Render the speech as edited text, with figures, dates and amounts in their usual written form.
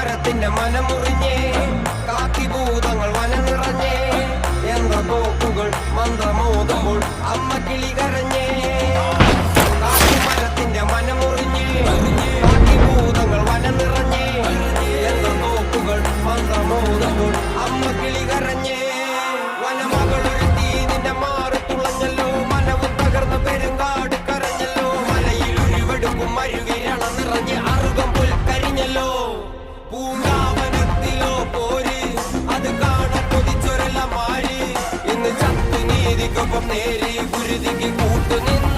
മരത്തിന്റെ മനമുറിഞ്ഞേ കാക്കിഭൂതങ്ങൾ വന നിറഞ്ഞേ എന്ന തോക്കുകൾ മന്ത്രമോതുമ്പോൾ അമ്മ കിളി കരഞ്ഞേ കാക്കിമരത്തിന്റെ മനമുറിഞ്ഞേ കാക്കിഭൂതങ്ങൾ വന നിറഞ്ഞേ എന്ന തോക്കുകൾ മന്ത്രമോതുമ്പോൾ അമ്മ കിളി കരഞ്ഞേ വനമകളൊരുത്തി നിന്റെ മാറി തുളഞ്ഞല്ലോ മനവും തകർന്ന പെരുങ്കാട് കരഞ്ഞല്ലോ മലയിൽ ഉരുവെടുക്കും മരുവിരണ നിറഞ്ഞ് അറുകം പുൽക്കരിഞ്ഞല്ലോ പൂങ്കാവനത്തിലോ പോര് അത് കാണാൻ കൊതിച്ചൊരെല്ലാം മാറി ഇന്ന് ചത്തു നീതിക്കൊപ്പം നേരി ഗുരുതിക്ക് കൂട്ടുനിന്ന്